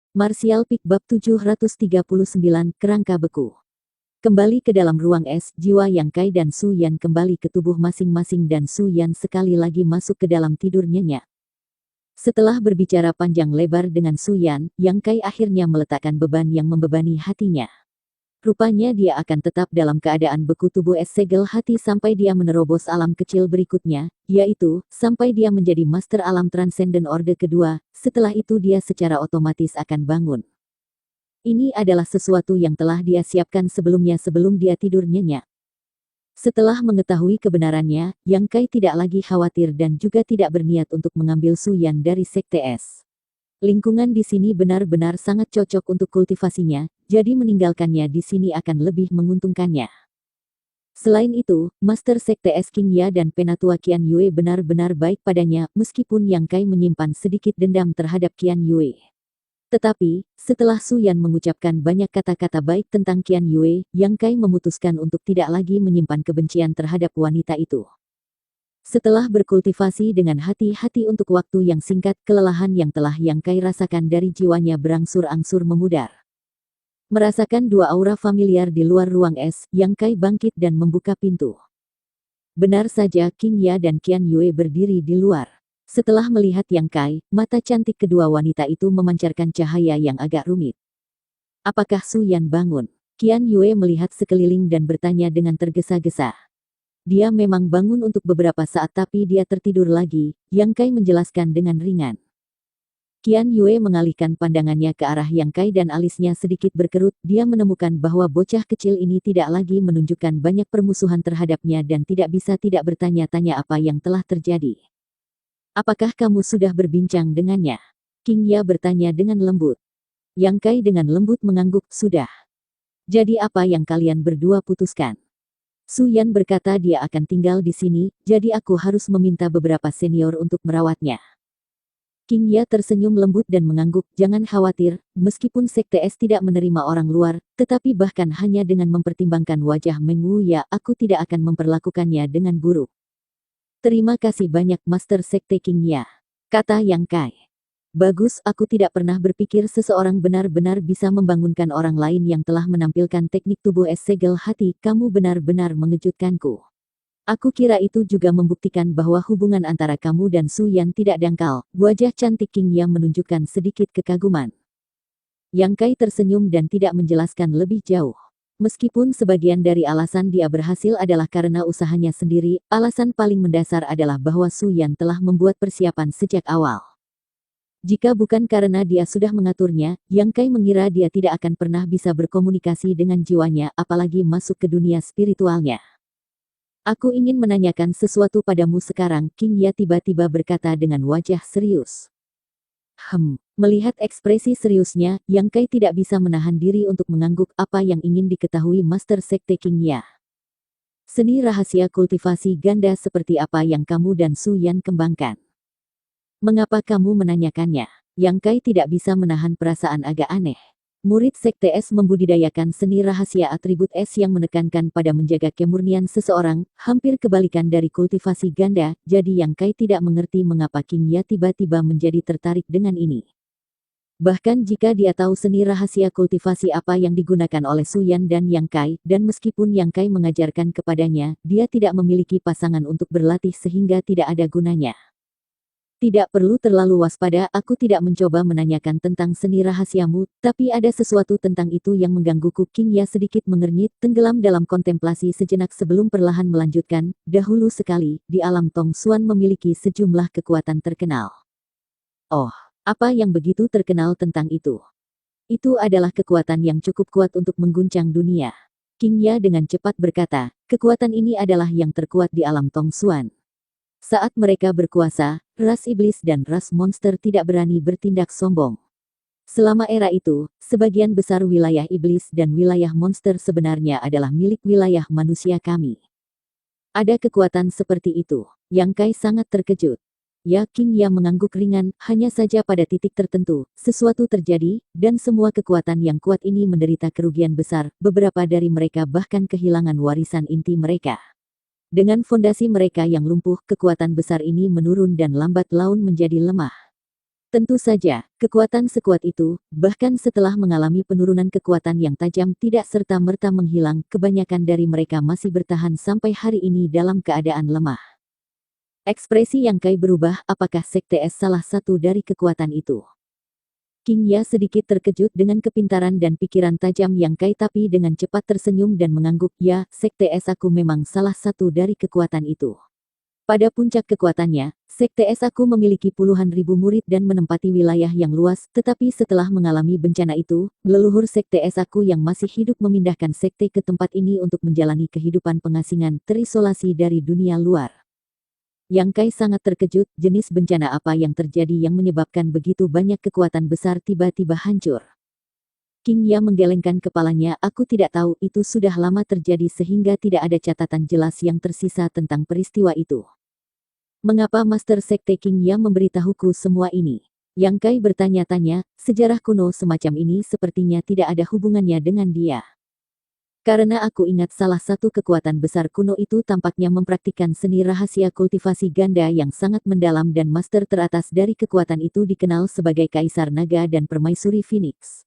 Martial Peak Bab 739 Kerangka Beku. Kembali ke dalam ruang es, jiwa Yang Kai dan Su Yan kembali ke tubuh masing-masing dan Su Yan sekali lagi masuk ke dalam tidur nyenyak. Setelah berbicara panjang lebar dengan Su Yan, Yang Kai akhirnya meletakkan beban yang membebani hatinya. Rupanya dia akan tetap dalam keadaan beku tubuh es segel hati sampai dia menerobos alam kecil berikutnya, yaitu, sampai dia menjadi Master Alam Transenden Orde kedua, setelah itu dia secara otomatis akan bangun. Ini adalah sesuatu yang telah dia siapkan sebelumnya sebelum dia tidur nyenyak. Setelah mengetahui kebenarannya, Yang Kai tidak lagi khawatir dan juga tidak berniat untuk mengambil Su Yan dari Sekte Es. Lingkungan di sini benar-benar sangat cocok untuk kultivasinya, jadi meninggalkannya di sini akan lebih menguntungkannya. Selain itu, Master Sekte Es King Ya dan Penatua Qian Yue benar-benar baik padanya, meskipun Yang Kai menyimpan sedikit dendam terhadap Qian Yue. Tetapi, setelah Su Yan mengucapkan banyak kata-kata baik tentang Qian Yue, Yang Kai memutuskan untuk tidak lagi menyimpan kebencian terhadap wanita itu. Setelah berkultivasi dengan hati-hati untuk waktu yang singkat, kelelahan yang telah Yang Kai rasakan dari jiwanya berangsur-angsur memudar. Merasakan dua aura familiar di luar ruang es, Yang Kai bangkit dan membuka pintu. Benar saja King Ya dan Qian Yue berdiri di luar. Setelah melihat Yang Kai, mata cantik kedua wanita itu memancarkan cahaya yang agak rumit. Apakah Su Yan bangun? Qian Yue melihat sekeliling dan bertanya dengan tergesa-gesa. Dia memang bangun untuk beberapa saat tapi dia tertidur lagi, Yang Kai menjelaskan dengan ringan. Qian Yue mengalihkan pandangannya ke arah Yang Kai dan alisnya sedikit berkerut, dia menemukan bahwa bocah kecil ini tidak lagi menunjukkan banyak permusuhan terhadapnya dan tidak bisa tidak bertanya-tanya apa yang telah terjadi. Apakah kamu sudah berbincang dengannya? King Ya bertanya dengan lembut. Yang Kai dengan lembut mengangguk, sudah. Jadi apa yang kalian berdua putuskan? Su Yan berkata dia akan tinggal di sini, jadi aku harus meminta beberapa senior untuk merawatnya. King Ya tersenyum lembut dan mengangguk, jangan khawatir, meskipun Sekte Es tidak menerima orang luar, tetapi bahkan hanya dengan mempertimbangkan wajah Meng Wu ya, aku tidak akan memperlakukannya dengan buruk. Terima kasih banyak Master Sekte King Ya, kata Yang Kai. Bagus, aku tidak pernah berpikir seseorang benar-benar bisa membangunkan orang lain yang telah menampilkan teknik tubuh es segel hati, kamu benar-benar mengejutkanku. Aku kira itu juga membuktikan bahwa hubungan antara kamu dan Su Yan tidak dangkal, wajah cantik King Ya menunjukkan sedikit kekaguman. Yang Kai tersenyum dan tidak menjelaskan lebih jauh. Meskipun sebagian dari alasan dia berhasil adalah karena usahanya sendiri, alasan paling mendasar adalah bahwa Su Yan telah membuat persiapan sejak awal. Jika bukan karena dia sudah mengaturnya, Yang Kai mengira dia tidak akan pernah bisa berkomunikasi dengan jiwanya, apalagi masuk ke dunia spiritualnya. Aku ingin menanyakan sesuatu padamu sekarang, King Ya tiba-tiba berkata dengan wajah serius. Melihat ekspresi seriusnya, Yang Kai tidak bisa menahan diri untuk mengangguk, apa yang ingin diketahui Master Sekte King Ya? Seni rahasia kultivasi ganda seperti apa yang kamu dan Su Yan kembangkan? Mengapa kamu menanyakannya? Yang Kai tidak bisa menahan perasaan agak aneh. Murid Sekte Es membudidayakan seni rahasia atribut es yang menekankan pada menjaga kemurnian seseorang, hampir kebalikan dari kultivasi ganda, jadi Yang Kai tidak mengerti mengapa King Ya tiba-tiba menjadi tertarik dengan ini. Bahkan jika dia tahu seni rahasia kultivasi apa yang digunakan oleh Su Yan dan Yang Kai, dan meskipun Yang Kai mengajarkan kepadanya, dia tidak memiliki pasangan untuk berlatih sehingga tidak ada gunanya. Tidak perlu terlalu waspada, aku tidak mencoba menanyakan tentang seni rahasiamu, tapi ada sesuatu tentang itu yang menggangguku. King Ya sedikit mengernyit, tenggelam dalam kontemplasi sejenak sebelum perlahan melanjutkan, dahulu sekali, di alam Tong Xuan memiliki sejumlah kekuatan terkenal. Oh, apa yang begitu terkenal tentang itu? Itu adalah kekuatan yang cukup kuat untuk mengguncang dunia. King Ya dengan cepat berkata, kekuatan ini adalah yang terkuat di alam Tong Xuan. Saat mereka berkuasa, ras iblis dan ras monster tidak berani bertindak sombong. Selama era itu, sebagian besar wilayah iblis dan wilayah monster sebenarnya adalah milik wilayah manusia kami. Ada kekuatan seperti itu. Yang Kai sangat terkejut. Ya, King Ya mengangguk ringan, hanya saja pada titik tertentu, sesuatu terjadi, dan semua kekuatan yang kuat ini menderita kerugian besar, beberapa dari mereka bahkan kehilangan warisan inti mereka. Dengan fondasi mereka yang lumpuh, kekuatan besar ini menurun dan lambat laun menjadi lemah. Tentu saja, kekuatan sekuat itu, bahkan setelah mengalami penurunan kekuatan yang tajam tidak serta-merta menghilang, kebanyakan dari mereka masih bertahan sampai hari ini dalam keadaan lemah. Ekspresi Yang Kai berubah, apakah Sekte Es salah satu dari kekuatan itu? King Ya sedikit terkejut dengan kepintaran dan pikiran tajam Yang Kai, tapi dengan cepat tersenyum dan mengangguk, ya, Sekte Es aku memang salah satu dari kekuatan itu. Pada puncak kekuatannya, Sekte Es aku memiliki puluhan ribu murid dan menempati wilayah yang luas, tetapi setelah mengalami bencana itu, leluhur Sekte Es aku yang masih hidup memindahkan sekte ke tempat ini untuk menjalani kehidupan pengasingan terisolasi dari dunia luar. Yang Kai sangat terkejut, jenis bencana apa yang terjadi yang menyebabkan begitu banyak kekuatan besar tiba-tiba hancur. King Ya menggelengkan kepalanya, aku tidak tahu, itu sudah lama terjadi sehingga tidak ada catatan jelas yang tersisa tentang peristiwa itu. Mengapa Master Sekte King Ya memberitahuku semua ini? Yang Kai bertanya-tanya, sejarah kuno semacam ini sepertinya tidak ada hubungannya dengan dia. Karena aku ingat salah satu kekuatan besar kuno itu tampaknya mempraktikkan seni rahasia kultivasi ganda yang sangat mendalam dan master teratas dari kekuatan itu dikenal sebagai Kaisar Naga dan Permaisuri Phoenix.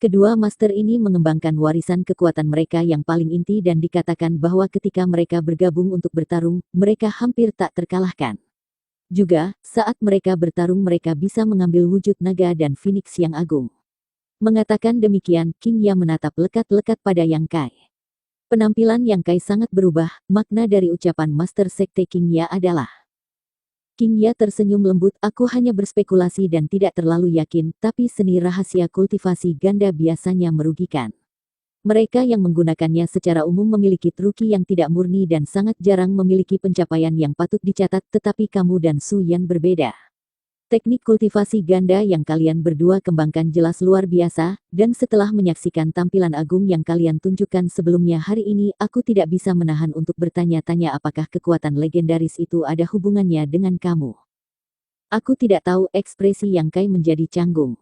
Kedua master ini mengembangkan warisan kekuatan mereka yang paling inti dan dikatakan bahwa ketika mereka bergabung untuk bertarung, mereka hampir tak terkalahkan. Juga, saat mereka bertarung mereka bisa mengambil wujud naga dan phoenix yang agung. Mengatakan demikian, King Ya menatap lekat-lekat pada Yang Kai. Penampilan Yang Kai sangat berubah, makna dari ucapan Master Sekte King Ya adalah King Ya tersenyum lembut, aku hanya berspekulasi dan tidak terlalu yakin, tapi seni rahasia kultivasi ganda biasanya merugikan. Mereka yang menggunakannya secara umum memiliki truki yang tidak murni dan sangat jarang memiliki pencapaian yang patut dicatat, tetapi kamu dan Su Yan berbeda. Teknik kultivasi ganda yang kalian berdua kembangkan jelas luar biasa, dan setelah menyaksikan tampilan agung yang kalian tunjukkan sebelumnya hari ini, aku tidak bisa menahan untuk bertanya-tanya apakah kekuatan legendaris itu ada hubungannya dengan kamu. Aku tidak tahu, ekspresi Yang Kai menjadi canggung.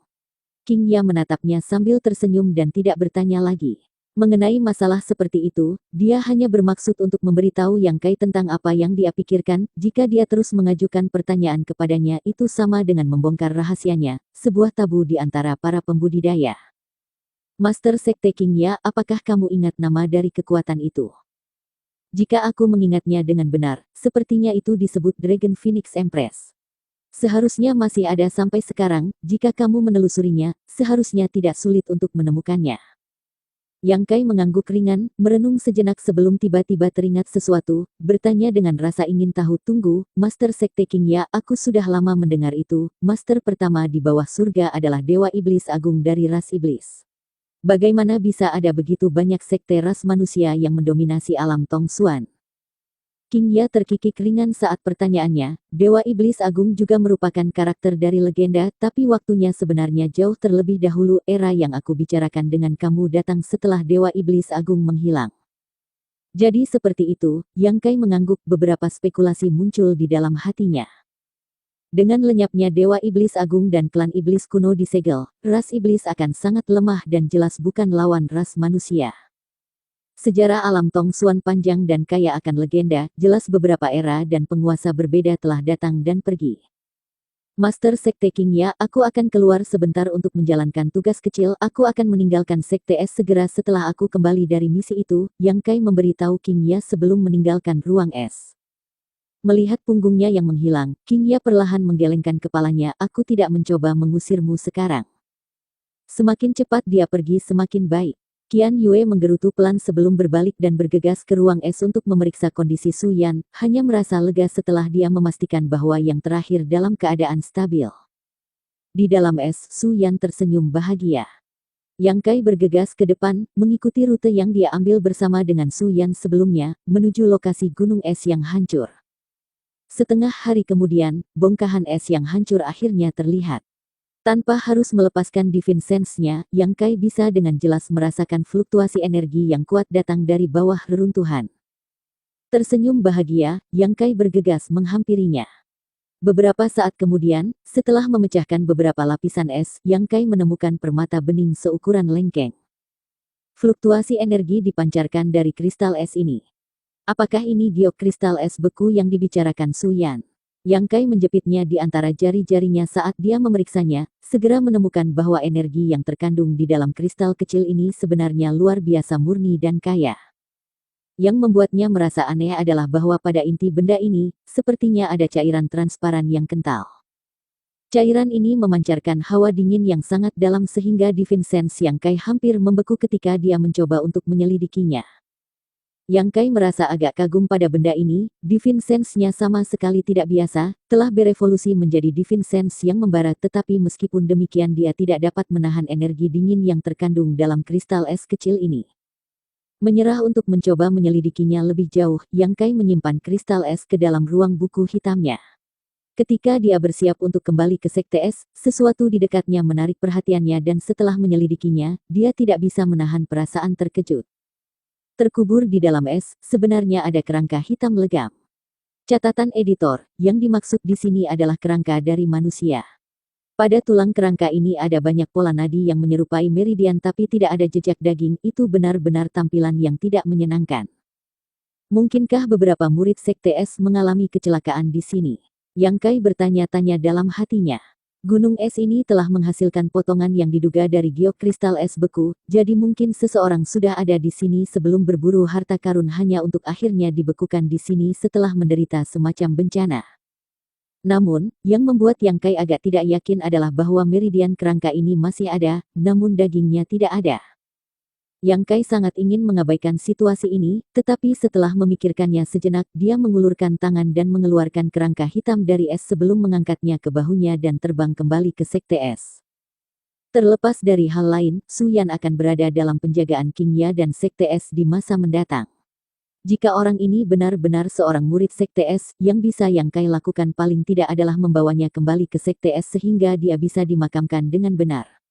King Ya menatapnya sambil tersenyum dan tidak bertanya lagi. Mengenai masalah seperti itu, dia hanya bermaksud untuk memberitahu Yang Kai tentang apa yang dia pikirkan. Jika dia terus mengajukan pertanyaan kepadanya, itu sama dengan membongkar rahasianya, sebuah tabu di antara para pembudidaya. Master Sekte King Ya, apakah kamu ingat nama dari kekuatan itu? Jika aku mengingatnya dengan benar, sepertinya itu disebut Dragon Phoenix Empress. Seharusnya masih ada sampai sekarang, jika kamu menelusurinya, seharusnya tidak sulit untuk menemukannya. Yang Kai mengangguk ringan, merenung sejenak sebelum tiba-tiba teringat sesuatu, bertanya dengan rasa ingin tahu, tunggu, Master Sekte King Ya, aku sudah lama mendengar itu, Master pertama di bawah surga adalah Dewa Iblis Agung dari ras Iblis. Bagaimana bisa ada begitu banyak sekte ras manusia yang mendominasi alam Tong Xuan? King Ya terkikik ringan saat pertanyaannya. Dewa Iblis Agung juga merupakan karakter dari legenda, tapi waktunya sebenarnya jauh terlebih dahulu. Era yang aku bicarakan dengan kamu datang setelah Dewa Iblis Agung menghilang. Jadi seperti itu, Yang Kai mengangguk, beberapa spekulasi muncul di dalam hatinya. Dengan lenyapnya Dewa Iblis Agung dan klan Iblis kuno disegel, ras Iblis akan sangat lemah dan jelas bukan lawan ras manusia. Sejarah alam Tong Xuan panjang dan kaya akan legenda, jelas beberapa era dan penguasa berbeda telah datang dan pergi. Master Sekte King Ya, aku akan keluar sebentar untuk menjalankan tugas kecil, aku akan meninggalkan Sekte Es segera setelah aku kembali dari misi itu, Yang Kai memberitahu King Ya sebelum meninggalkan ruang es. Melihat punggungnya yang menghilang, King Ya perlahan menggelengkan kepalanya, aku tidak mencoba mengusirmu sekarang. Semakin cepat dia pergi semakin baik. Qian Yue menggerutu pelan sebelum berbalik dan bergegas ke ruang es untuk memeriksa kondisi Su Yan, hanya merasa lega setelah dia memastikan bahwa yang terakhir dalam keadaan stabil. Di dalam es, Su Yan tersenyum bahagia. Yang Kai bergegas ke depan, mengikuti rute yang dia ambil bersama dengan Su Yan sebelumnya, menuju lokasi gunung es yang hancur. Setengah hari kemudian, bongkahan es yang hancur akhirnya terlihat. Tanpa harus melepaskan Divine Sense-nya, Yang Kai bisa dengan jelas merasakan fluktuasi energi yang kuat datang dari bawah reruntuhan. Tersenyum bahagia, Yang Kai bergegas menghampirinya. Beberapa saat kemudian, setelah memecahkan beberapa lapisan es, Yang Kai menemukan permata bening seukuran lengkeng. Fluktuasi energi dipancarkan dari kristal es ini. Apakah ini giok kristal es beku yang dibicarakan Su Yan? Yang Kai menjepitnya di antara jari-jarinya saat dia memeriksanya, segera menemukan bahwa energi yang terkandung di dalam kristal kecil ini sebenarnya luar biasa murni dan kaya. Yang membuatnya merasa aneh adalah bahwa pada inti benda ini, sepertinya ada cairan transparan yang kental. Cairan ini memancarkan hawa dingin yang sangat dalam sehingga Divine Sense Yang Kai hampir membeku ketika dia mencoba untuk menyelidikinya. Yang Kai merasa agak kagum pada benda ini, Divine Sense-nya sama sekali tidak biasa, telah berevolusi menjadi Divine Sense yang membara tetapi meskipun demikian dia tidak dapat menahan energi dingin yang terkandung dalam kristal es kecil ini. Menyerah untuk mencoba menyelidikinya lebih jauh, Yang Kai menyimpan kristal es ke dalam ruang buku hitamnya. Ketika dia bersiap untuk kembali ke Sekte Es, sesuatu di dekatnya menarik perhatiannya dan setelah menyelidikinya, dia tidak bisa menahan perasaan terkejut. Terkubur di dalam es, sebenarnya ada kerangka hitam legam. Catatan editor, yang dimaksud di sini adalah kerangka dari manusia. Pada tulang kerangka ini ada banyak pola nadi yang menyerupai meridian tapi tidak ada jejak daging, itu benar-benar tampilan yang tidak menyenangkan. Mungkinkah beberapa murid Sekte Es mengalami kecelakaan di sini? Yang Kai bertanya-tanya dalam hatinya. Gunung es ini telah menghasilkan potongan yang diduga dari giok kristal es beku, jadi mungkin seseorang sudah ada di sini sebelum berburu harta karun hanya untuk akhirnya dibekukan di sini setelah menderita semacam bencana. Namun, yang membuat Yang Kai agak tidak yakin adalah bahwa meridian kerangka ini masih ada, namun dagingnya tidak ada. Yang Kai sangat ingin mengabaikan situasi ini, tetapi setelah memikirkannya sejenak, dia mengulurkan tangan dan mengeluarkan kerangka hitam dari es sebelum mengangkatnya ke bahunya dan terbang kembali ke Sekte Es. Terlepas dari hal lain, Su Yan akan berada dalam penjagaan King Ya dan Sekte Es di masa mendatang. Jika orang ini benar-benar seorang murid Sekte Es, yang bisa Yang Kai lakukan paling tidak adalah membawanya kembali ke Sekte Es sehingga dia bisa dimakamkan dengan benar.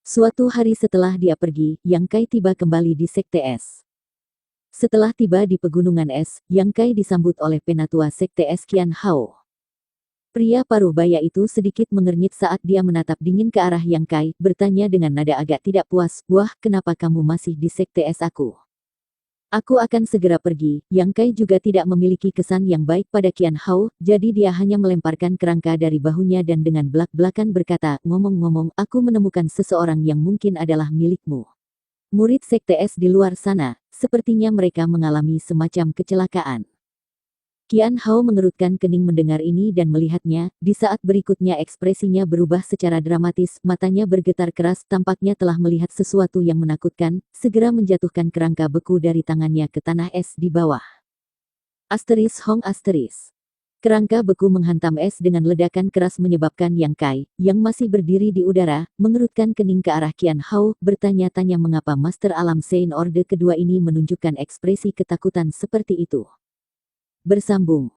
Suatu hari setelah dia pergi, Yang Kai tiba kembali di Sekte Es. Setelah tiba di pegunungan es, Yang Kai disambut oleh penatua Sekte Es Qian Hao. Pria paruh baya itu sedikit mengernyit saat dia menatap dingin ke arah Yang Kai, bertanya dengan nada agak tidak puas, "Wah, kenapa kamu masih di Sekte Es aku? Aku akan segera pergi." Yang Kai juga tidak memiliki kesan yang baik pada Qian Hao, jadi dia hanya melemparkan kerangka dari bahunya dan dengan belak-belakan berkata, "Ngomong-ngomong, aku menemukan seseorang yang mungkin adalah milikmu. Murid Sekte Es di luar sana, sepertinya mereka mengalami semacam kecelakaan." Qian Hao mengerutkan kening mendengar ini dan melihatnya, di saat berikutnya ekspresinya berubah secara dramatis, matanya bergetar keras, tampaknya telah melihat sesuatu yang menakutkan, segera menjatuhkan kerangka beku dari tangannya ke tanah es di bawah. Hong. Kerangka beku menghantam es dengan ledakan keras menyebabkan Yang Kai, yang masih berdiri di udara, mengerutkan kening ke arah Qian Hao, bertanya-tanya mengapa Master Alam Sein Orde kedua ini menunjukkan ekspresi ketakutan seperti itu. Bersambung.